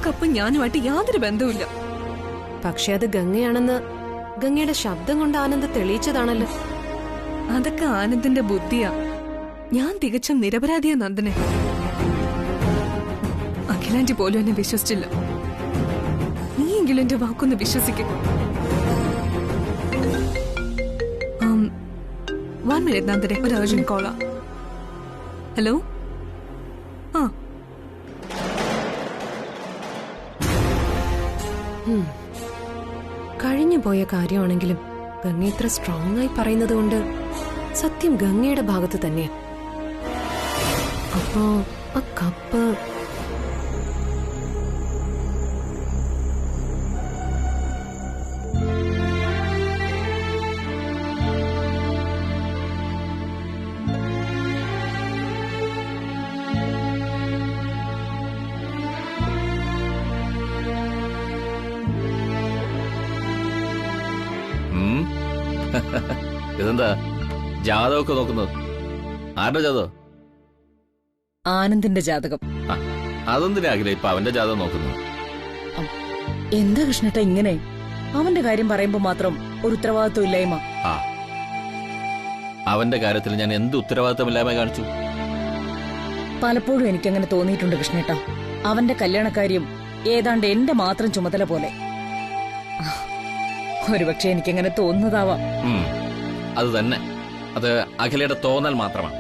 Cup ഞാനുമായിട്ട് യാതൊരു ബന്ധവുമില്ല. പക്ഷെ അത് ഗംഗയാണെന്ന് ഗംഗയുടെ ശബ്ദം കൊണ്ട് ആനന്ദ് തെളിയിച്ചതാണല്ലോ. അതൊക്കെ ആനന്ദിന്റെ ബുദ്ധിയാ. ഞാൻ തികച്ചും നിരപരാധിയാ നന്ദനെ. അഖിലാന്റി പോലും എന്നെ വിശ്വസിച്ചില്ല. നീയെങ്കിലും എന്റെ വാക്കൊന്ന് വിശ്വസിക്കും. 1 minute നന്ദനെ, ഒരു അർജന്റ് കോളാ. ഹലോ. ആ കഴിഞ്ഞു പോയ കാര്യമാണെങ്കിലും ഗംഗ ഇത്ര സ്ട്രോങ് ആയി പറയുന്നത് കൊണ്ട് സത്യം ഗംഗയുടെ ഭാഗത്ത് തന്നെയാ. അപ്പോ ആ കപ്പ് ഇതെന്താ ജാതകമൊക്കെ നോക്കുന്നത്? ആരുടെ ജാതകം? ആനന്ദിന്റെ ജാതകം. അതെന്തിനാകില്ല ഇപ്പൊ അവന്റെ ജാതകം നോക്കുന്നത്? എന്താ കൃഷ്ണേട്ട ഇങ്ങനെ? അവന്റെ കാര്യം പറയുമ്പോ മാത്രം ഒരു ഉത്തരവാദിത്വം ഇല്ലായ്മ. അവന്റെ കാര്യത്തിൽ ഞാൻ എന്ത് ഉത്തരവാദിത്വമില്ലായ്മ കാണിച്ചു? പലപ്പോഴും എനിക്കങ്ങനെ തോന്നിയിട്ടുണ്ട് കൃഷ്ണേട്ട. അവന്റെ കല്യാണക്കാര്യം ഏതാണ്ട് എന്റെ മാത്രം ചുമതല പോലെ. ഒരുപക്ഷെ എനിക്കങ്ങനെ തോന്നുന്നതാവാം. അത് തന്നെ. അത് അഖിലയുടെ തോന്നൽ മാത്രമാണ്.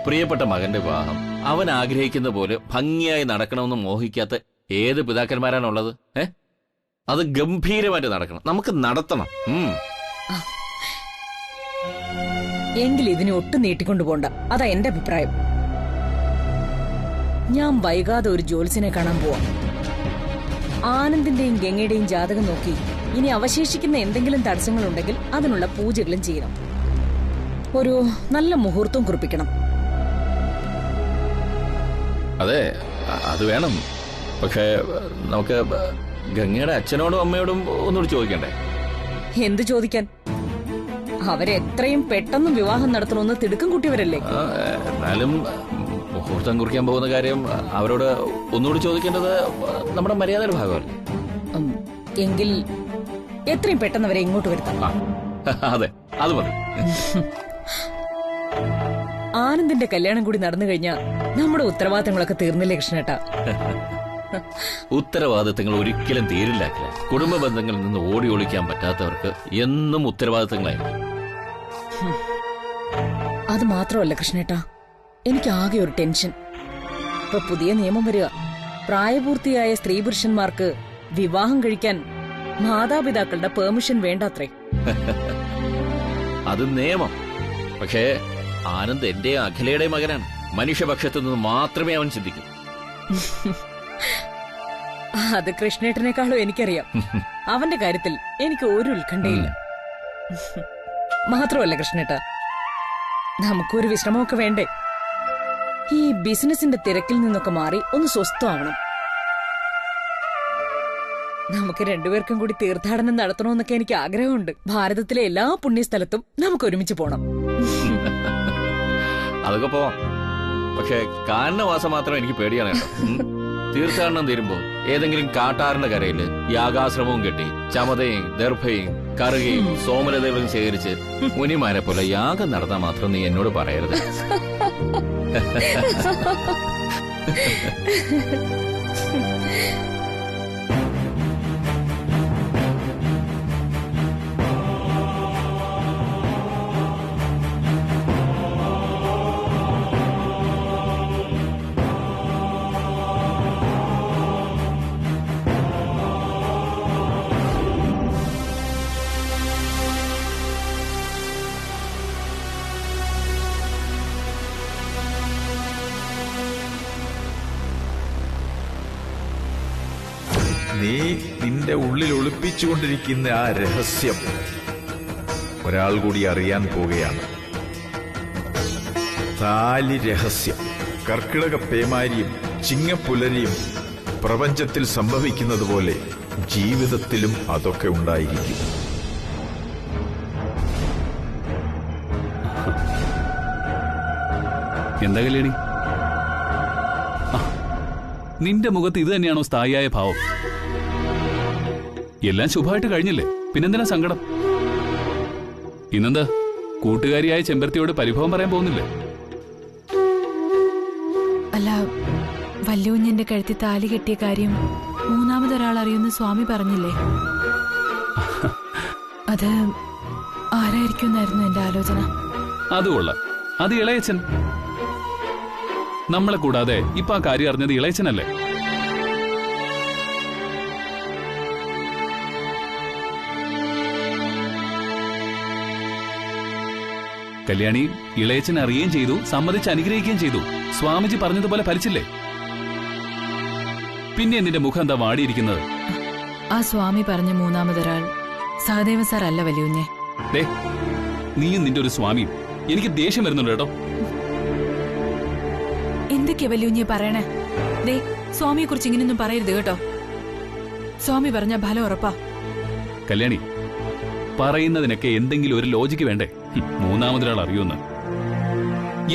പ്രിയപ്പെട്ട മകന്റെ വിവാഹം അവൻ ആഗ്രഹിക്കുന്ന പോലെ ഭംഗിയായി നടക്കണമെന്ന് മോഹിക്കാത്ത ഏത് പിതാക്കന്മാരാണുള്ളത്? അത് ഗംഭീരമായിട്ട് നടക്കണം. നമുക്ക് നടത്തണം. എങ്കിൽ ഇതിനെ ഒട്ടും നീട്ടിക്കൊണ്ടുപോണ്ട. അതാ എന്റെ അഭിപ്രായം. ഞാൻ വൈകാതെ ഒരു ജ്യോത്സ്യനെ കാണാൻ പോവാം. ആനന്ദിന്റെയും ഗംഗയുടെയും ജാതകം നോക്കി ഇനി അവശേഷിക്കുന്ന എന്തെങ്കിലും തടസ്സങ്ങളുണ്ടെങ്കിൽ അതിനുള്ള പൂജകളും ചെയ്യണം. ഒരു നല്ല മുഹൂർത്തം കുറിപ്പിക്കണം. അതെ, അത് വേണം. പക്ഷേ നമുക്ക് ഗംഗയുടെ അച്ഛനോടും അമ്മയോടും ഒന്നുകൂടി ചോദിക്കണ്ടേ? എന്ത് ചോദിക്കാൻ? അവരെത്രയും പെട്ടെന്ന് വിവാഹം നടത്തണമെന്ന് തിടുക്കം കൂട്ടിയവരല്ലേ? എന്നാലും മുഹൂർത്തം കുറിക്കാൻ പോകുന്ന കാര്യം അവരോട് ഒന്നുകൂടി ചോദിക്കേണ്ടത് നമ്മുടെ മര്യാദയുടെ ഭാഗമല്ലേ? എങ്കിൽ എത്രയും പെട്ടെന്ന് അവരെ ഇങ്ങോട്ട് വരുത്താം. അതെ, അത് മതി. ആനന്ദിന്റെ കല്യാണം കൂടി നടന്നു കഴിഞ്ഞാൽ നമ്മുടെ ഉത്തരവാദിത്തങ്ങളൊക്കെ തീർന്നില്ലേ കൃഷ്ണേട്ടാ? ഉത്തരവാദിത്തങ്ങൾ ഒരിക്കലും തീരില്ല. കുടുംബ ബന്ധങ്ങളിൽ നിന്ന് ഓടി ഒളിക്കാൻ പറ്റാത്തവർക്ക് എന്നും ഉത്തരവാദിത്തങ്ങളായിരിക്കും. അത് മാത്രമല്ല കൃഷ്ണേട്ടാ, എനിക്ക് ആകെ ഒരു ടെൻഷൻ. ഇപ്പൊ പുതിയ നിയമം വരിക. പ്രായപൂർത്തിയായ സ്ത്രീ പുരുഷന്മാർക്ക് വിവാഹം കഴിക്കാൻ മാതാപിതാക്കളുടെ പെർമിഷൻ വേണ്ടത്രേ. അത് നിയമം. പക്ഷേ ആനന്ദ് എന്റെ അഖിലയുടെ മകനാണ്. മനുഷ്യപക്ഷത്തു നിന്ന് മാത്രമേ അവൻ ചിന്തിക്കൂ. അത് കൃഷ്ണേട്ടനേക്കാളും എനിക്കറിയാം. അവന്റെ കാര്യത്തിൽ എനിക്ക് ഒരു ഉത്കണ്ഠയില്ല. മാത്രമല്ല കൃഷ്ണേട്ട, നമുക്കൊരു വിശ്രമമൊക്കെ വേണ്ടേ? ഈ ബിസിനസിന്റെ തിരക്കിൽ നിന്നൊക്കെ മാറി ഒന്ന് സ്വസ്ഥമാവണം. നമുക്ക് രണ്ടുപേർക്കും കൂടി തീർത്ഥാടനം നടത്തണമെന്നൊക്കെ എനിക്ക് ആഗ്രഹമുണ്ട്. ഭാരതത്തിലെ എല്ലാ പുണ്യസ്ഥലത്തും നമുക്ക് ഒരുമിച്ച് പോണം. അതൊക്കെ പോവാം. പക്ഷെ കാരണവാസം മാത്രം എനിക്ക് പേടിയാണ് കേട്ടോ. തീർത്ഥാടനം തീരുമ്പോ ഏതെങ്കിലും കാട്ടാറിന്റെ കരയില് യാഗാശ്രമവും കെട്ടി ചമതയും ദർഭയും കറുകയും സോമലതകളും ശേഖരിച്ച് മുനിമാരെ പോലെ യാഗം നടത്താൻ മാത്രം നീ എന്നോട് പറയരുത്. നീ നിന്റെ ഉള്ളിൽ ഒളിപ്പിച്ചുകൊണ്ടിരിക്കുന്ന ആ രഹസ്യം ഒരാൾ കൂടി അറിയാൻ പോവുകയാണ്. താലി രഹസ്യം. കർക്കിടക പേമാരിയും ചിങ്ങപ്പുലരിയും പ്രപഞ്ചത്തിൽ സംഭവിക്കുന്നത് പോലെ ജീവിതത്തിലും അതൊക്കെ ഉണ്ടായിരിക്കും. എന്താ കല്യാണി? നിന്റെ മുഖത്ത് ഇത് തന്നെയാണോ സ്ഥായിയായ ഭാവം? എല്ലാം ശുഭമായിട്ട് കഴിഞ്ഞില്ലേ, പിന്നെന്തിനാ സങ്കടം? ഇന്നെന്താ കൂട്ടുകാരിയായ ചെമ്പരത്തിയോട് പരിഭവം പറയാൻ പോകുന്നില്ലേ? അല്ല, വല്ലുകുഞ്ഞിന്റെ കഴുത്തി താലി കെട്ടിയ കാര്യം മൂന്നാമതൊരാൾ അറിയുന്ന സ്വാമി പറഞ്ഞില്ലേ? അത് ആരായിരിക്കും എന്നായിരുന്നു എന്റെ ആലോചന. അതുകൊള്ള, അത് ഇളയച്ചൻ. നമ്മളെ കൂടാതെ ഇപ്പൊ ആ കാര്യം അറിഞ്ഞത് ഇളയച്ചനല്ലേ? കല്യാണി ഇളയച്ചൻ അറിയുകയും ചെയ്തു, സമ്മതിച്ച് അനുഗ്രഹിക്കുകയും ചെയ്തു. സ്വാമിജി പറഞ്ഞതുപോലെ ഫലിച്ചില്ലേ? പിന്നെ നിന്റെ മുഖം എന്താ വാടിയിരിക്കുന്നത്? ആ സ്വാമി പറഞ്ഞ മൂന്നാമതൊരാൾ സഹദേവ സാർ അല്ല വല്യുകുഞ്ഞെ. ദേ, നീയും നിന്റെ ഒരു സ്വാമിയും. എനിക്ക് ദേഷ്യം വരുന്നുണ്ട് കേട്ടോ. എന്തൊക്കെയാ വല്യുകുഞ്ഞെ പറയണേ? ദേ, സ്വാമിയെ കുറിച്ച് ഇങ്ങനെയൊന്നും പറയരുത് കേട്ടോ. സ്വാമി പറഞ്ഞ ഫലം ഉറപ്പാ. കല്യാണി, പറയുന്നതിനൊക്കെ എന്തെങ്കിലും ഒരു ലോജിക്ക് വേണ്ടേ? മൂന്നാമതൊരാൾ അറിയുമെന്ന്.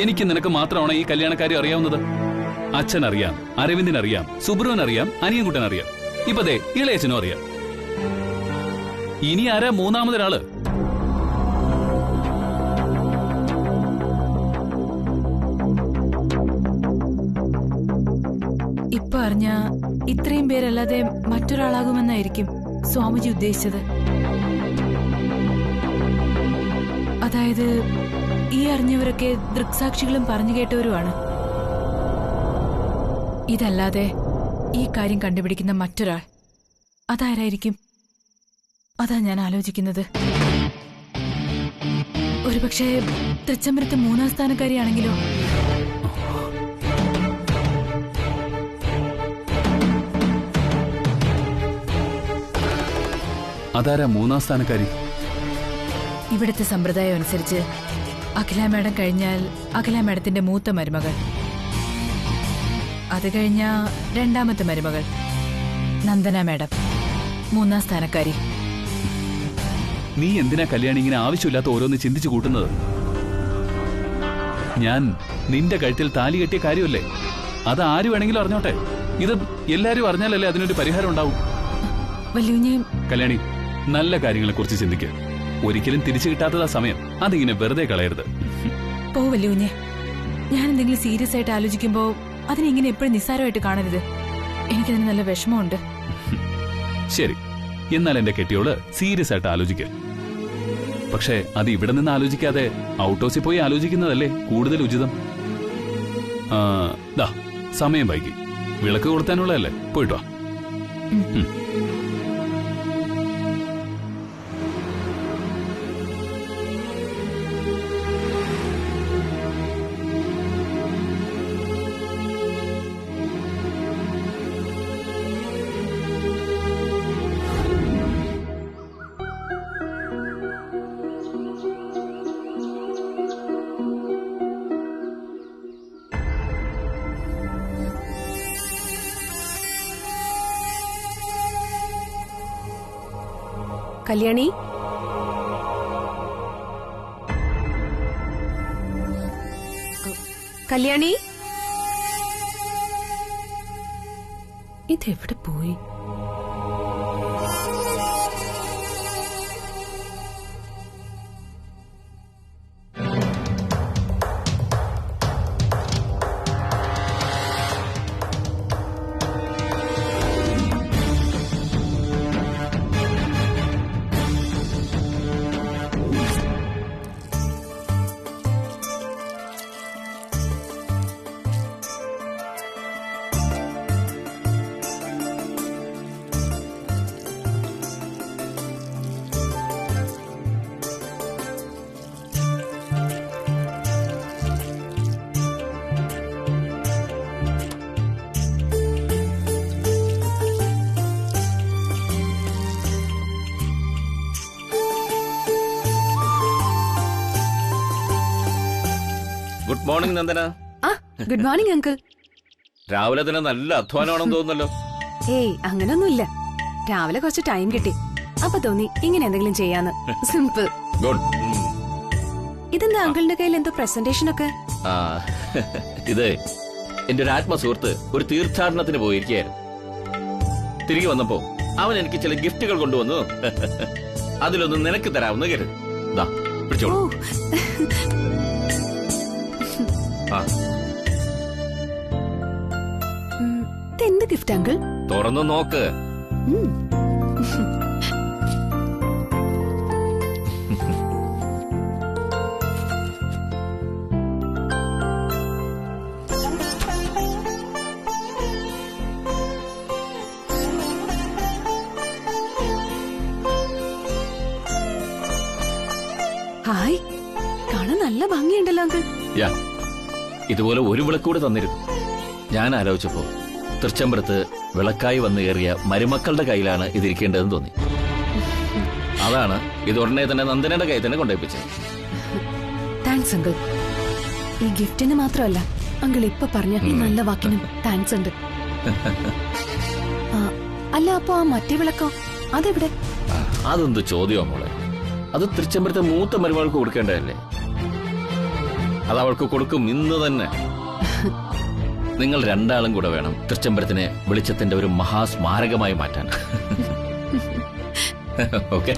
എനിക്ക് നിനക്ക് മാത്രമാണോ ഈ കല്യാണക്കാരി അറിയാവുന്നത്? അച്ഛനറിയാം, അരവിന്ദിനറിയാം, സുബ്രുവിനറിയാം, അനിയൻകുട്ടനറിയാം, ഇപ്പൊ ദേ ഇളയച്ചനും അറിയാം. ഇനി ആരാ മൂന്നാമതൊരാള്? ഇപ്പൊ അറിഞ്ഞ ഇത്രയും പേരല്ലാതെ മറ്റൊരാളാകുമെന്നായിരിക്കും സ്വാമിജി ഉദ്ദേശിച്ചത്. അതായത് ഈ അറിഞ്ഞവരൊക്കെ ദൃക്സാക്ഷികളും പറഞ്ഞു കേട്ടവരുമാണ്. ഇതല്ലാതെ ഈ കാര്യം കണ്ടുപിടിക്കുന്ന മറ്റൊരാൾ അതാരായിരിക്കും? അതാ ഞാൻ ആലോചിക്കുന്നത്. ഒരുപക്ഷെ തൃച്ചംബരത്തെ മൂന്നാം സ്ഥാനക്കാരിയാണെങ്കിലോ? അതാരാ മൂന്നാം സ്ഥാനക്കാരി? ഇവിടുത്തെ സമ്പ്രദായം അനുസരിച്ച് അഖില മാഡം കഴിഞ്ഞാൽ അഖില മാഡത്തിന്റെ മൂത്ത മരുമകൾ, അത് കഴിഞ്ഞ രണ്ടാമത്തെ മരുമകൾ നന്ദന മാഡം, മൂന്നാം സ്ഥാനക്കാരി. നീ എന്തിനാ കല്യാണി ഇങ്ങനെ ആവശ്യമില്ലാത്ത ഓരോന്ന് ചിന്തിച്ചു കൂട്ടുന്നത്? ഞാൻ നിന്റെ കഴുത്തിൽ താലി കെട്ടിയ കാര്യമല്ലേ? അത് ആര് വേണമെങ്കിലും അറിഞ്ഞോട്ടെ. ഇത് എല്ലാരും അറിഞ്ഞാലല്ലേ അതിനൊരു പരിഹാരം ഉണ്ടാവും. കല്യാണി, നല്ല കാര്യങ്ങളെ കുറിച്ച് ചിന്തിക്കുക. ഒരിക്കലും തിരിച്ചു കിട്ടാത്തതാ സമയം. അതിങ്ങനെ വെറുതെ കളയരുത്. വല്യുഞ്ഞെ, ഞാൻ എന്തെങ്കിലും സീരിയസ് ആയിട്ട് ആലോചിക്കുമ്പോ അതിനെങ്ങനെ എപ്പോഴും നിസ്സാരമായിട്ട് കാണരുത്. എനിക്കതിന് നല്ല വിഷമമുണ്ട്. ശരി, എന്നാൽ എന്റെ കെട്ടിയോള് സീരിയസ് ആയിട്ട് ആലോചിക്കുക. പക്ഷേ അത് ഇവിടെ നിന്ന് ആലോചിക്കാതെ ഔട്ട് ഹൗസിൽ പോയി ആലോചിക്കുന്നതല്ലേ കൂടുതൽ ഉചിതം. സമയം വൈകി. വിളക്ക് കൊടുത്താനുള്ളതല്ലേ? പോയിട്ട് വാ. കല്യാണി, കല്യാണി, ഇതെവിടെ പോയി? Good morning Nandana. Good morning uncle. രാവിലെ തന്നെ നല്ല അധ്വാനമാണെന്ന് തോന്നുന്നല്ലോ. ഏയ്, അങ്ങനൊന്നുമില്ല. രാവിലെ കുറച്ച് ടൈം കിട്ടി, അപ്പൊ തോന്നി ഇങ്ങനെ എന്തെങ്കിലും ചെയ്യാന്ന്. സിമ്പിൾ. ഗുഡ്. ഇതെന്താ അങ്കിളിന്റെ കയ്യിൽ എന്തോ പ്രസന്റേഷൻ ഒക്കെ? ഇതേ എന്റെ ഒരു ആത്മസുഹൃത്ത് ഒരു തീർത്ഥാടനത്തിന് പോയിരിക്കുകയായിരുന്നു. തിരികെ വന്നപ്പോ അവൻ എനിക്ക് ചില ഗിഫ്റ്റുകൾ കൊണ്ടുവന്നു. അതിലൊന്നും നിനക്ക് തരാമെന്ന് കരുത്. ദാ പിടിച്ചോളൂ. എന്ത് ഗിഫ്റ്റ് അങ്കിൾ? തുറന്നു നോക്ക്. ഹായ്, കാണാൻ നല്ല ഭംഗിയുണ്ടല്ലോ അങ്കിൾ. യാ, ഇതുപോലെ ഒരു വിളക്കൂടെ തന്നിരുന്നു. ഞാൻ ആലോചിച്ചപ്പോ തൃച്ചംബരത്ത് വിളക്കായി വന്നു കയറിയ മരുമക്കളുടെ കയ്യിലാണ് ഇതിരിക്കേണ്ടതെന്ന് തോന്നി. അതാണ് ഇത് ഉടനെ തന്നെ നന്ദനയുടെ കയ്യിൽ തന്നെ കൊണ്ടുപോയിപ്പിച്ചത്. Thanks uncle. ഈ ഗിഫ്റ്റിന് മാത്രമല്ല, അങ്കിൾ ഇപ്പൊ പറഞ്ഞ ഈ നല്ല വാക്കിനും താങ്ക്സ് ഉണ്ട്. അല്ല, അപ്പൊ ആ മറ്റേ വിളക്കോ, അതെവിടെ? അതെന്ത് ചോദ്യമോ മോളെ? അത് തൃച്ചംബരത്തെ മൂത്ത മരുമകൾക്ക് കൊടുക്കേണ്ടതല്ലേ? അത് അവൾക്ക് കൊടുക്കും ഇന്ന് തന്നെ. നിങ്ങൾ രണ്ടാളും കൂടെ വേണം തൃച്ചംബരത്തിനെ വെളിച്ചത്തിന്റെ ഒരു മഹാസ്മാരകമായി മാറ്റാൻ. ഓക്കെ?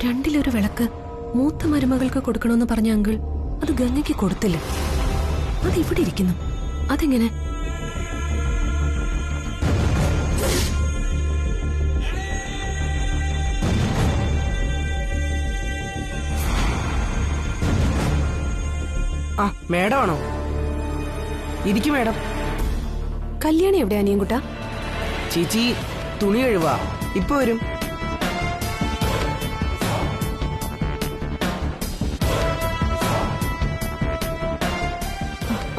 രണ്ടിലൊരു വിളക്ക് മൂത്ത മരുമകൾക്ക് കൊടുക്കണമെന്ന് പറഞ്ഞ അങ്കിൾ അത് ഗംഗയ്ക്ക് കൊടുത്തില്ല. അത് ഇവിടെ ഇരിക്കുന്നു. അതെങ്ങനെ? ആ മേഡം ആണോ? ഇരിക്കും മേഡം. കല്യാണി എവിടെയാ അനിയൻകുട്ടാ? ചേച്ചി തുണി കഴുവാ, ഇപ്പൊ വരും.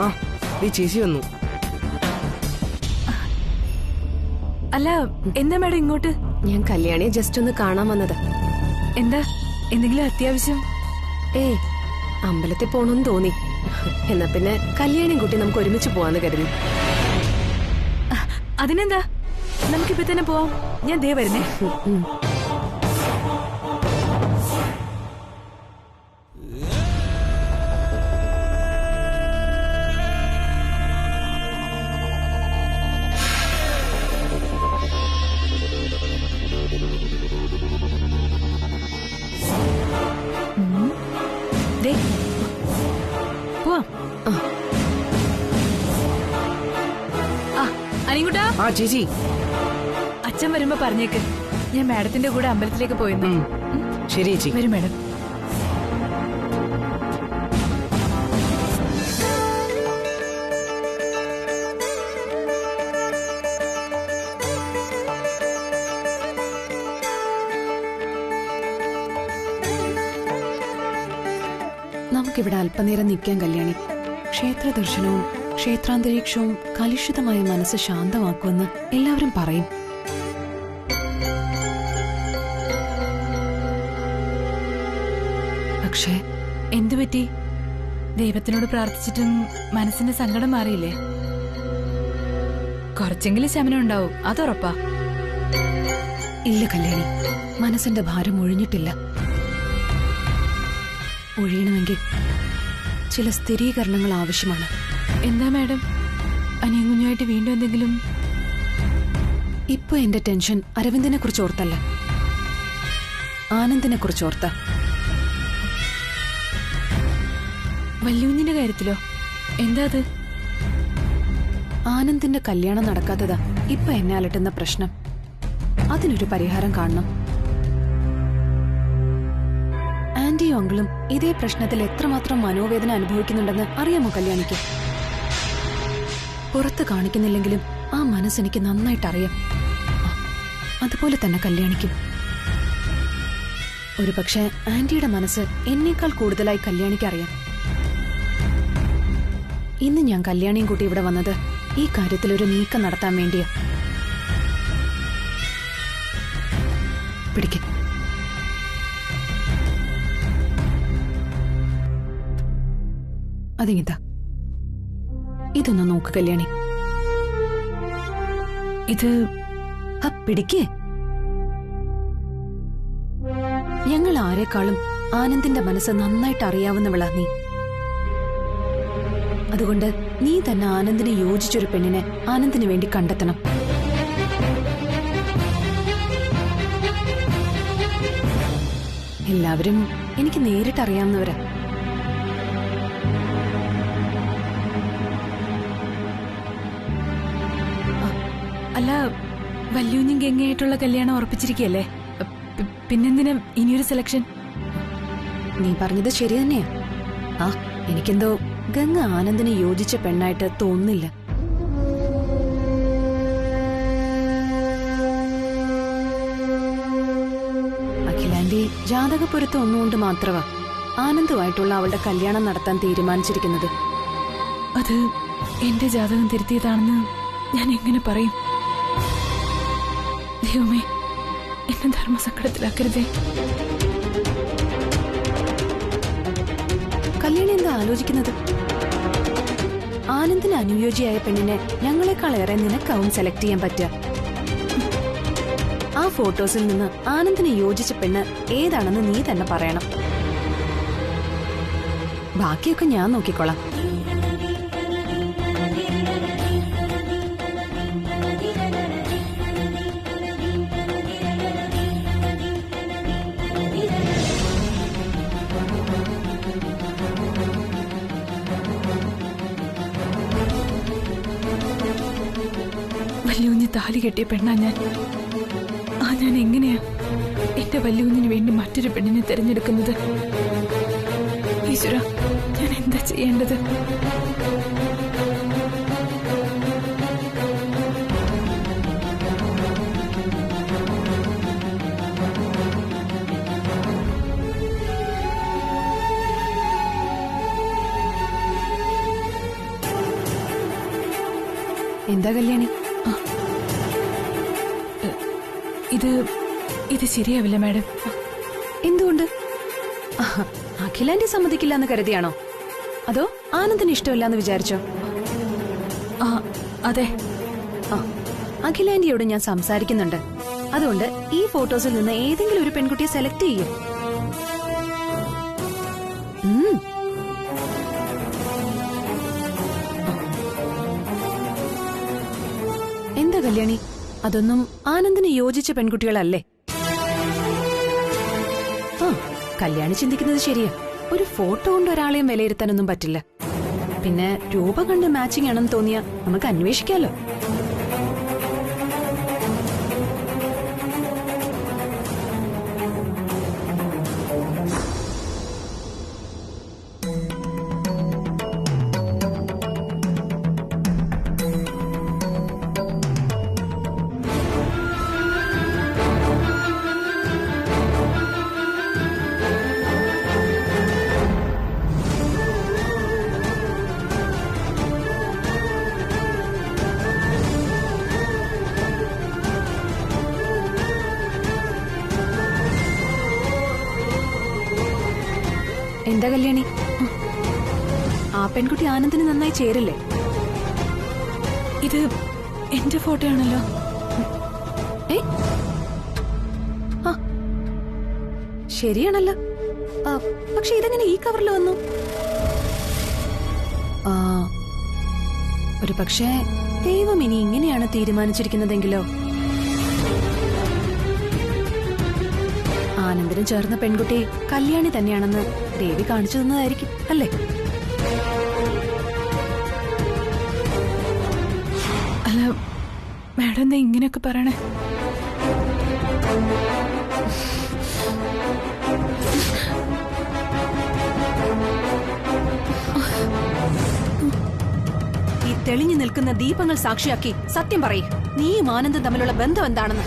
ആ ചേച്ചി വന്നു. അല്ല, എന്താ മേഡം ഇങ്ങോട്ട്? ഞാൻ കല്യാണിയെ ജസ്റ്റ് ഒന്ന് കാണാൻ വന്നത്. എന്താ, എന്തെങ്കിലും അത്യാവശ്യം? അമ്പലത്തിൽ പോണെന്ന് തോന്നി. എന്നാ പിന്നെ കല്യാണിയും കുട്ടി നമുക്ക് ഒരുമിച്ച് പോവാന്ന് കരുതി. അതിനെന്താ, നമുക്കിപ്പോ തന്നെ പോവാം. ഞാൻ ദേ വരുന്നേ. അനിയൻകുട്ടാ. ആ ചേച്ചി. അച്ഛൻ വരുമ്പോ പറഞ്ഞേക്ക് ഞാൻ മാഡത്തിന്റെ കൂടെ അമ്പലത്തിലേക്ക് പോയെന്ന്. ശരി ചേച്ചി. വരും മാഡം. നമുക്കിവിടെ അല്പനേരം നിൽക്കാൻ കല്യാണി. ക്ഷേത്ര ദർശനവും ക്ഷേത്രാന്തരീക്ഷവും കലുഷിതമായ മനസ്സ് ശാന്തമാക്കുമെന്ന് എല്ലാവരും പറയും. പക്ഷേ എന്തുപറ്റി? ദൈവത്തിനോട് പ്രാർത്ഥിച്ചിട്ടും മനസ്സിന്റെ സങ്കടം മാറിയില്ലേ? കുറച്ചെങ്കിലും ശമനം ഉണ്ടാവും, അതുറപ്പാ. ഇല്ല കല്യാണി, മനസ്സിന്റെ ഭാരം ഒഴിഞ്ഞിട്ടില്ല. ഒഴിയണമെങ്കിൽ ചില സ്ഥിരീകരണങ്ങൾ ആവശ്യമാണ്. എന്താ മാഡം? അനിയൻ കുഞ്ഞുമായിട്ട് വീണ്ടും എന്തെങ്കിലും? ഇപ്പൊ എന്റെ ടെൻഷൻ അരവിന്ദിനെ കുറിച്ച് ഓർത്തല്ല, ആനന്ദിനെ കുറിച്ച് ഓർത്ത. വല്യുഞ്ഞിന്റെ കാര്യത്തിലോ? എന്താ അത്? ആനന്ദിന്റെ കല്യാണം നടക്കാത്തതാ ഇപ്പൊ എന്നെ അലട്ടുന്ന പ്രശ്നം. അതിനൊരു പരിഹാരം കാണണം. ആന്റിയും അങ്കിളും ഇതേ പ്രശ്നത്തിൽ എത്രമാത്രം മനോവേദന അനുഭവിക്കുന്നുണ്ടെന്ന് അറിയാമോ കല്യാണിക്ക്? പുറത്ത് കാണിക്കുന്നില്ലെങ്കിലും ആ മനസ്സെനിക്ക് നന്നായിട്ടറിയാം. അതുപോലെ തന്നെ കല്യാണിക്കും. ഒരു പക്ഷേ ആന്റിയുടെ മനസ്സ് എന്നേക്കാൾ കൂടുതലായി കല്യാണിക്ക് അറിയാം. ഇന്ന് ഞാൻ കല്യാണിയും കൂട്ടി ഇവിടെ വന്നത് ഈ കാര്യത്തിൽ ഒരു നീക്കം നടത്താൻ വേണ്ടിയാ. പിടിക്ക്. അതിങ്ങിതാ, ഇതൊന്ന് നോക്ക് കല്യാണി. ഇത് പിടിക്കേ. ഞങ്ങൾ ആരെക്കാളും ആനന്ദിന്റെ മനസ്സ് നന്നായിട്ട് അറിയാവുന്നവളാ നീ. അതുകൊണ്ട് നീ തന്നെ ആനന്ദിന് യോജിച്ചൊരു പെണ്ണിനെ ആനന്ദിന് വേണ്ടി കണ്ടെത്തണം. എല്ലാവരും എനിക്ക് നേരിട്ട് അറിയാവുന്നവരാ. അല്ല, വല്യൂഞ്ഞും ഗംഗയായിട്ടുള്ള കല്യാണം ഉറപ്പിച്ചിരിക്കുകയല്ലേ? പിന്നെന്തിനും ഇനിയൊരു സെലക്ഷൻ? നീ പറഞ്ഞത് ശരി തന്നെയാ. എനിക്കെന്തോ ഗംഗ ആനന്ദിന് യോജിച്ച പെണ്ണായിട്ട് തോന്നുന്നില്ല. അഖിലാന്റി ജാതകപ്പൊരുത്തം ഒന്നുകൊണ്ട് മാത്രമാ ആനന്ദുമായിട്ടുള്ള അവളുടെ കല്യാണം നടത്താൻ തീരുമാനിച്ചിരിക്കുന്നത്. അത് എന്റെ ജാതകം തിരുത്തിയതാണെന്ന് ഞാൻ എങ്ങനെ പറയും? ദൈവമേ, എന്നെ ധർമ്മസങ്കടത്തിലാക്കരുതേ. കല്യാണി എന്താ ആലോചിക്കുന്നത്? ആനന്ദിന് അനുയോജ്യയായ പെണ്ണിനെ ഞങ്ങളെക്കാളേറെ നിനക്കാവും സെലക്ട് ചെയ്യാൻ പറ്റുക. ആ ഫോട്ടോസിൽ നിന്ന് ആനന്ദിന് യോജിച്ച പെണ്ണ് ഏതാണെന്ന് നീ തന്നെ പറയണം. ബാക്കിയൊക്കെ ഞാൻ നോക്കിക്കോളാം. വല്യൂഞ്ഞ് താലി കെട്ടിയ പെണ്ണാ ഞാൻ. ഞാൻ എങ്ങനെയാ എന്റെ വല്യൂഞ്ഞിന് വേണ്ടി മറ്റൊരു പെണ്ണിനെ തിരഞ്ഞെടുക്കുന്നത്? ഈശ്വര, ഞാൻ എന്താ ചെയ്യേണ്ടത്? എന്താ കല്യാണി? ഇത് ശരിയാവില്ല മാഡം. എന്തുകൊണ്ട്? അഖിലാന്റി സമ്മതിക്കില്ല എന്ന് കരുതിയാണോ? അതോ ആനന്ദിന് ഇഷ്ടമില്ലാന്ന് വിചാരിച്ചോ? അതെ. അഖിലാന്റിയോട് ഞാൻ സംസാരിക്കുന്നുണ്ട്. അതുകൊണ്ട് ഈ ഫോട്ടോസിൽ നിന്ന് ഏതെങ്കിലും ഒരു പെൺകുട്ടിയെ സെലക്ട് ചെയ്യും. എന്താ കല്യാണി, അതൊന്നും ആനന്ദിന് യോജിച്ച പെൺകുട്ടികളല്ലേ? കല്യാണി ചിന്തിക്കുന്നത് ശരിയാ. ഒരു ഫോട്ടോ കൊണ്ട് ഒരാളെയും വിലയിരുത്താനൊന്നും പറ്റില്ല. പിന്നെ രൂപ കണ്ട് മാച്ചിങ് ആണെന്ന് തോന്നിയാ നമുക്ക് അന്വേഷിക്കാലോ. എന്താ കല്യാണി, ആ പെൺകുട്ടി ആനന്ദിന് നന്നായി ചേരില്ലേ? ഇത് എന്റെ ഫോട്ടോ ആണല്ലോ. ശരിയാണല്ലോ. പക്ഷെ ഇതെങ്ങനെ ഈ കവറിൽ വന്നു? ഒരു പക്ഷേ ദൈവം ഇനി ഇങ്ങനെയാണ് തീരുമാനിച്ചിരിക്കുന്നതെങ്കിലോ? ആനന്ദിന് ചേർന്ന പെൺകുട്ടി കല്യാണി തന്നെയാണെന്ന് ദേവി കാണിച്ചു തന്നതായിരിക്കും അല്ലേ? അല്ല മാഡം എന്താ ഇങ്ങനെയൊക്കെ പറയണേ? ഈ തെളിഞ്ഞു നിൽക്കുന്ന ദീപങ്ങൾ സാക്ഷിയാക്കി സത്യം പറയ്, നീയും ആനന്ദും തമ്മിലുള്ള ബന്ധം എന്താണെന്ന്.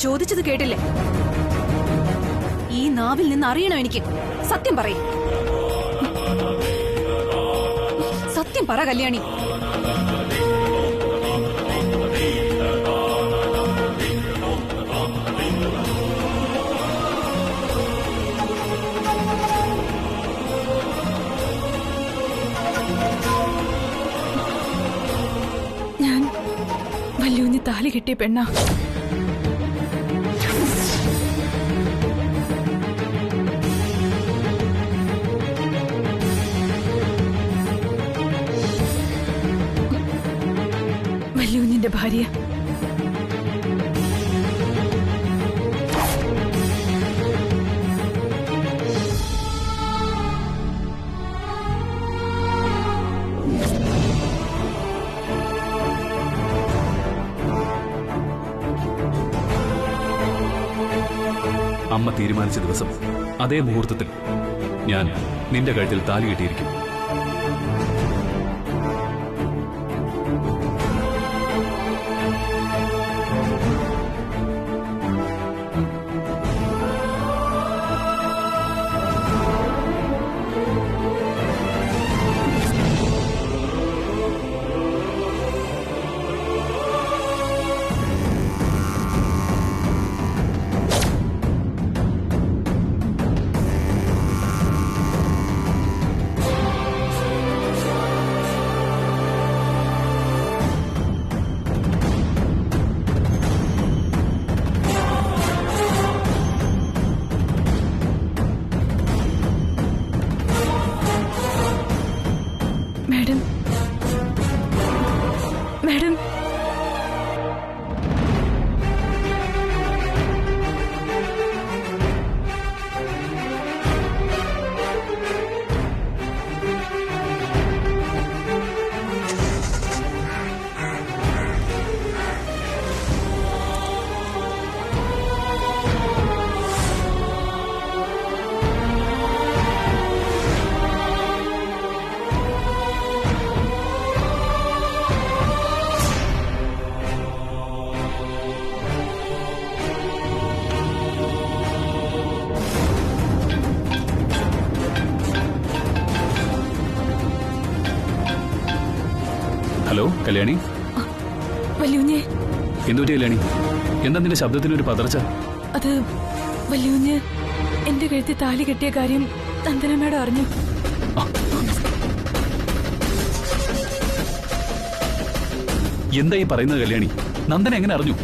ചോദിച്ചത് കേട്ടില്ലേ? ഈ നാവിൽ നിന്ന് അറിയണം എനിക്ക്. സത്യം പറയ്. സത്യം പറ കല്യാണി. ഞാൻ വല്യൂഞ്ഞ് താലി കെട്ടിയ പെണ്ണാ. വല്യൂഞ്ഞിന്റെ ഭാര്യ. അമ്മ തീരുമാനിച്ച ദിവസം അതേ മുഹൂർത്തത്തിൽ ഞാൻ നിന്റെ കഴുത്തിൽ താലി കെട്ടിയിരിക്കും. Madam, madam, hello Kalyani. വല്യൂഞ്ഞെ. എന്തുപറ്റി കല്യാണി? എന്താ നിന്റെ ശബ്ദത്തിനൊരു പതർച്ച? അത് വല്യൂഞ്ഞ് എന്റെ കഴുത്തിൽ താലി കെട്ടിയ കാര്യം നന്ദന മാഡം അറിഞ്ഞു. എന്താ ഈ പറയുന്നത് കല്യാണി? നന്ദന എങ്ങനെ അറിഞ്ഞു?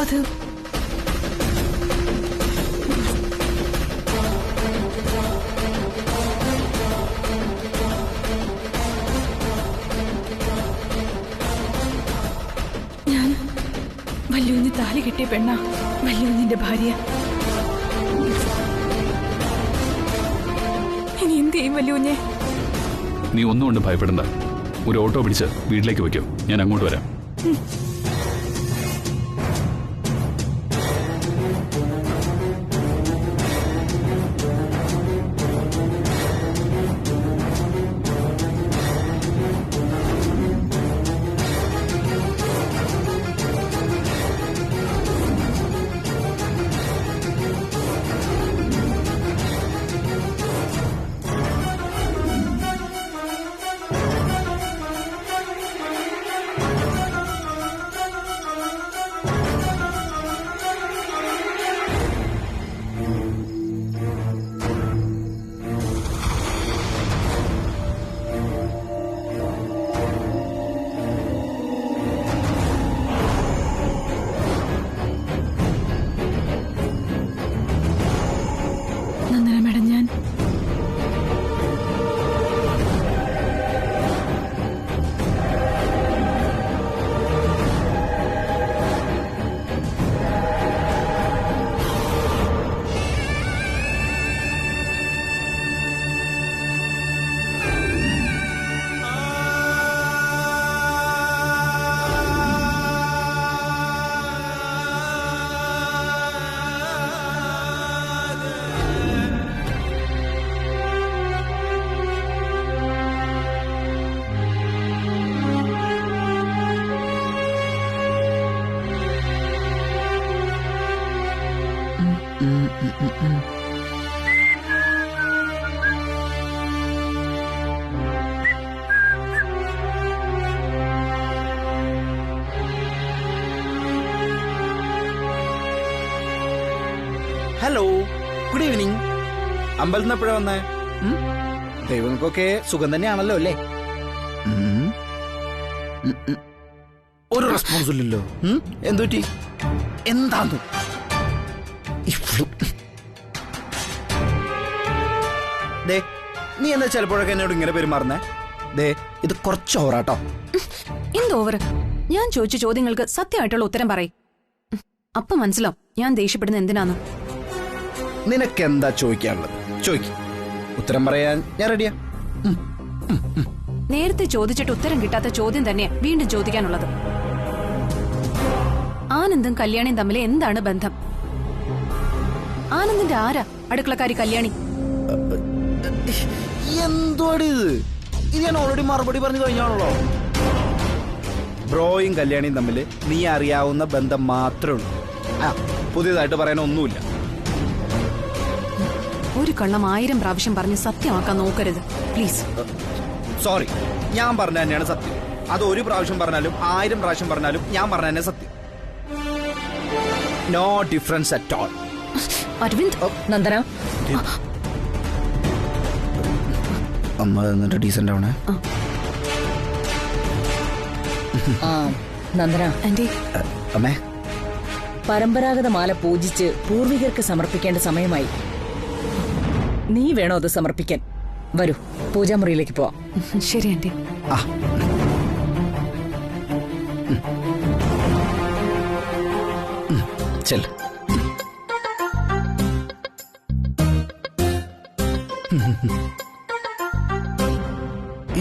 അത് ഞാൻ വല്യൂഞ്ഞ് താലി കെട്ടിയ പെണ്ണാ. വല്യൂഞ്ഞിന്റെ ഭാര്യ. ഇനി എന്ത് ചെയ്യും വല്യൂഞ്ഞെ? നീ ഒന്നും കൊണ്ട് ഭയപ്പെടണ്ട. ഒരു ഓട്ടോ പിടിച്ച് വീട്ടിലേക്ക് വയ്ക്കോ, ഞാൻ അങ്ങോട്ട് വരാം. Hello, good evening. അമ്പലത്തിൽ നിന്ന് എപ്പോഴാ വന്നേ? ദൈവങ്ങൾക്കൊക്കെ സുഖം തന്നെയാണല്ലോ അല്ലേ? ഒരു റെസ്പോൺസ് ഇല്ലല്ലോ. എന്തുപറ്റി? എന്താന്ന് ദേ, നീ എന്താ ചിലപ്പോഴൊക്കെ എന്നോട് ഇങ്ങനെ പെരുമാറുന്നേ? ദേ, ഇത് കുറച്ച് ഓവറാട്ടോ. എന്തോവർ? ഞാൻ ചോദിച്ച ചോദ്യങ്ങൾക്ക് സത്യമായിട്ടുള്ള ഉത്തരം പറയും. അപ്പൊ മനസ്സിലാവും ഞാൻ ദേഷ്യപ്പെടുന്ന എന്തിനാന്ന്. നിനക്കെന്താ ചോദിക്കാനുള്ളത്? ചോദിക്കും, ഉത്തരം പറയാൻ ഞാൻ റെഡിയാ. നേരത്തെ ചോദിച്ചിട്ട് ഉത്തരം കിട്ടാത്ത ചോദ്യം തന്നെയാ വീണ്ടും ചോദിക്കാനുള്ളത്. ആനന്ദും കല്യാണിയും തമ്മിൽ എന്താണ് ബന്ധം? ആനന്ദിന്റെ ആരാ അടുക്കളക്കാരി കല്യാണി? എന്തോടി ഇത് ഞാൻ ഓൾറെഡി മറുപടി പറഞ്ഞു കഴിഞ്ഞാണല്ലോ. ബ്രോയും കല്യാണിയും തമ്മിൽ നീ അറിയാവുന്ന ബന്ധം മാത്രമേ ഉള്ളൂ. പുതിയതായിട്ട് പറയാനൊന്നുമില്ല. ഒരു കള്ളം 1000 പ്രാവശ്യം പറഞ്ഞ് സത്യമാക്കാൻ നോക്കരുത് പ്ലീസ്. സോറി, ഞാൻ പറഞ്ഞ തന്നെയാണ് സത്യം. അത് 1 പ്രാവശ്യം പറഞ്ഞാലും 1000 പ്രാവശ്യം പറഞ്ഞാലും ഞാൻ പറഞ്ഞ തന്നെ സത്യം. No difference at all. Aravind, Nandana, അമ്മ എന്നിട്ട് ഡീസന്റ് ആവണേ. നന്ദന, ആന്റി, അമ്മേ, പരമ്പരാഗത മാല പൂജിച്ച് പൂർവികർക്ക് സമർപ്പിക്കേണ്ട സമയമായി. നീ വേണോ അത് സമർപ്പിക്കാൻ? വരൂ, പൂജാമുറിയിലേക്ക് പോവാം. ശരി ആന്റി. ചെല്ല്.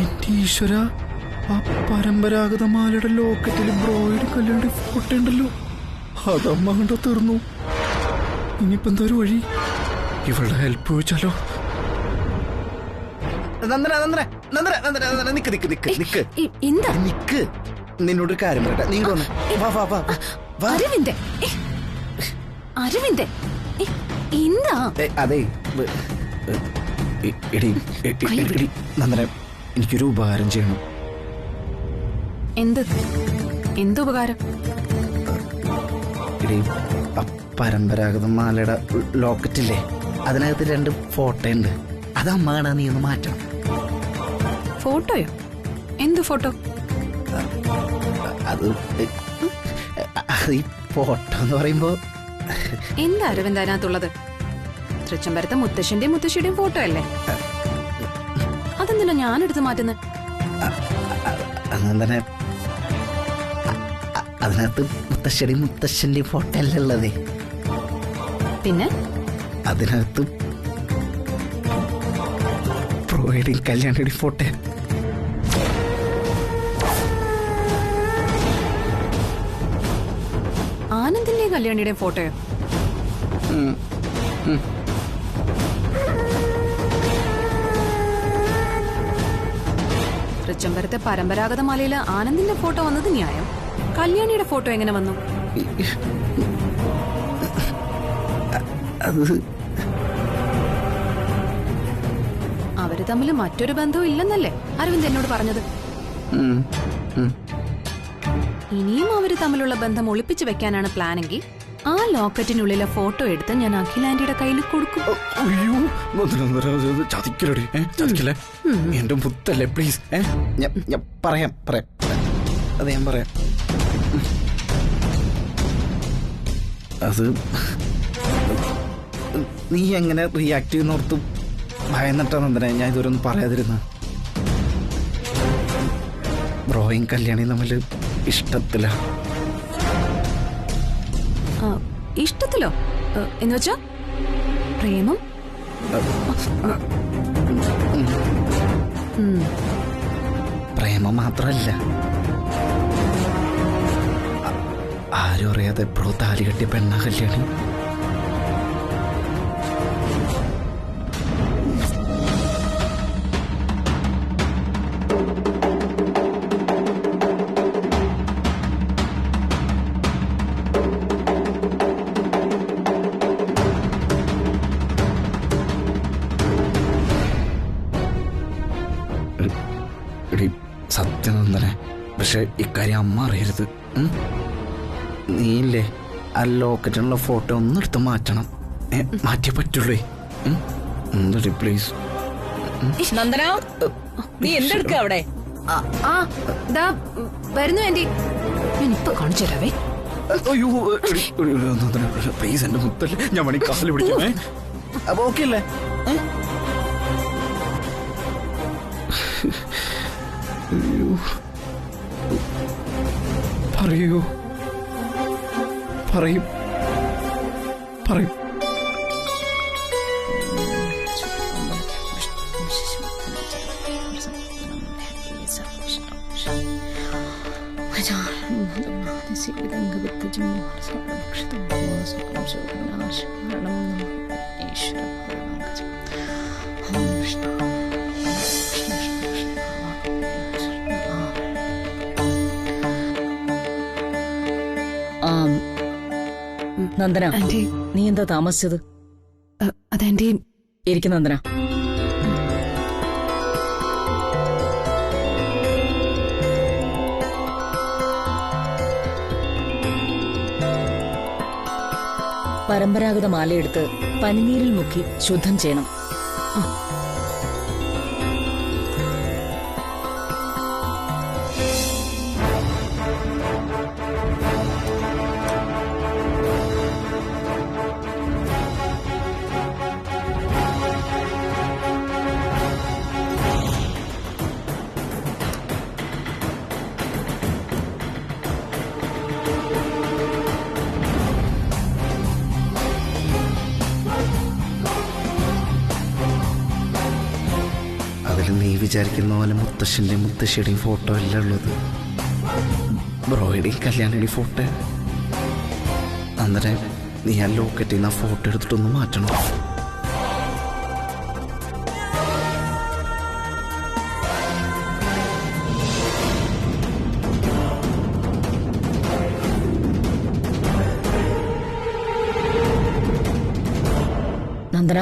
എന്റെ ഈശ്വര, ആ പരമ്പരാഗത മാലയുടെ ലോക്കറ്റിൽ ബ്രോയിഡ് കല്യാണ ഫോട്ടോ ഉണ്ടല്ലോ. അതമ്മ കണ്ടോ തീർന്നു. ഇനിയിപ്പോ എന്താ ഒരു വഴി? ഇവളുടെ ഹെൽപ്പ് ചോദിച്ചാലോ? നന്ദന, നന്ദന, നന്ദന, നന്ദന, നന്ദന, നിക്ക് നിക്ക് നിക്ക് നിക്ക് എന്താ? നിക്ക്, നിന്നോടൊരു കാര്യം പറയട്ടെ. നീ വന്ന് വാ വാ വാ വാ. അരവിന്ദ്, അരവിന്ദ്, എന്താ? അതെ, എടി നന്ദന, എനിക്കൊരു ഉപകാരം ചെയ്യണം. എന്ത് ഉപകാരം? എടി, പരമ്പരാഗത മാലയുടെ ലോക്കറ്റില്ലേ, അതിനകത്ത് 2 ഫോട്ടോ ഉണ്ട്. അത് അമ്മ കാണാൻ നീ ഒന്ന് മാറ്റണം. ഫോട്ടോയോ? എന്ത് ഫോട്ടോ? അത് ഈ ഫോട്ടോ എന്ന് പറയുമ്പോ എന്താ അരവിന്ദ് അതിനകത്തുള്ളത്? തൃച്ചംബരത്തെ മുത്തശ്ശന്റെയും മുത്തശ്ശിയുടെയും ഫോട്ടോ അല്ലേ? അതെന്തിനാ ഞാനെടുത്ത് മാറ്റുന്നത്? അങ്ങനെ അതിനകത്ത് മുത്തശ്ശിയുടെയും മുത്തശ്ശന്റെയും ഫോട്ടോ അല്ലേ ഉള്ളതേ. പിന്നെ അതിനകത്ത് ബ്രോയുടെയും കല്യാണിയുടെയും ഫോട്ടോ. ആനന്ദിന്റെയും കല്യാണിയുടെയും ഫോട്ടോയോ? തൃച്ചംബരത്തെ പരമ്പരാഗത മാലയില് ആനന്ദിന്റെ ഫോട്ടോ വന്നത് ന്യായം. കല്യാണിയുടെ ഫോട്ടോ എങ്ങനെ വന്നു? അവര് തമ്മിൽ മറ്റൊരു ബന്ധവും ഇല്ലെന്നല്ലേ അരവിന്ദ് എന്നോട് പറഞ്ഞത്? ഇനിയും അവര് തമ്മിലുള്ള ബന്ധം ഒളിപ്പിച്ചു വെക്കാനാണ് പ്ലാനെങ്കിൽ ആ ലോക്കറ്റിനുള്ളിലെ ഫോട്ടോ എടുത്ത് ഞാൻ അഖിലാന്റിയുടെ കയ്യിൽ കൊടുക്കും. അയ്യോ, ചതിക്കലേ, ചതിക്കല്ലേ. എന്റെ മുത്തല്ലേ, പ്ലീസ്. ഞാൻ പറയാം. അത് ഞാൻ പറയാം. അത് നീ എങ്ങനെ റിയാക്ട് ചെയ്യുന്നോർത്ത് ഭയന്നിട്ടാ നന്ദനെ ഞാൻ ഇതുവരെ ഒന്നും പറയാതിരുന്ന. ബ്രോയും കല്യാണിയും തമ്മിൽ ഇഷ്ടത്തിലാ. ഇഷ്ടത്തിലോ? എന്നുവെച്ചാ പ്രേമം? പ്രേമം മാത്രല്ല, ആരും അറിയാതെ ബ്രോ താലി കെട്ടിയ പെണ്ണ കല്യാണി. പക്ഷെ ഇക്കാര്യം അമ്മ അറിയരുത്. നീയില്ലേ ആ ലോക്കറ്റിനുള്ള ഫോട്ടോ ഒന്നെടുത്ത് മാറ്റണം. മാറ്റിയേ പറ്റുള്ളേ. ഒന്നെടി പ്ലീസ്. നന്ദന, നീ എന്തെടുക്ക അവിടെ? ആ ദാ വരുന്നു ആന്റി. ഞാൻ ഇപ്പൊ കാണിച്ചു തരാവേ. അയ്യോ പ്ലീസ്, എന്റെ മുത്തല്ലേ, ഞാൻ മണി കാല് പിടിക്കണേ. അപ്പൊ ഓക്കെ അല്ലേ? പറയൂ, പറയും പറയും. നന്ദന, ആന്റി, നീ എന്താ താമസിച്ചത്? അതാന്റി, ഇരിക്കും നന്ദന. പരമ്പരാഗത മാലയെടുത്ത് പനിനീരിൽ മുക്കി ശുദ്ധം ചെയ്യണം. നീ വിചാരിക്കുന്ന പോലെ മുത്തശ്ശൻ്റെയും മുത്തശ്ശിയുടെയും ഫോട്ടോ അല്ല ഉള്ളത്. ബ്രോയുടെയും കല്യാണിയുടെയും ഫോട്ടോ. അന്നേരം നീ ആ ലോക്കറ്റിൽ നിന്ന് ആ ഫോട്ടോ എടുത്തിട്ടൊന്ന് മാറ്റണം. നന്ദന,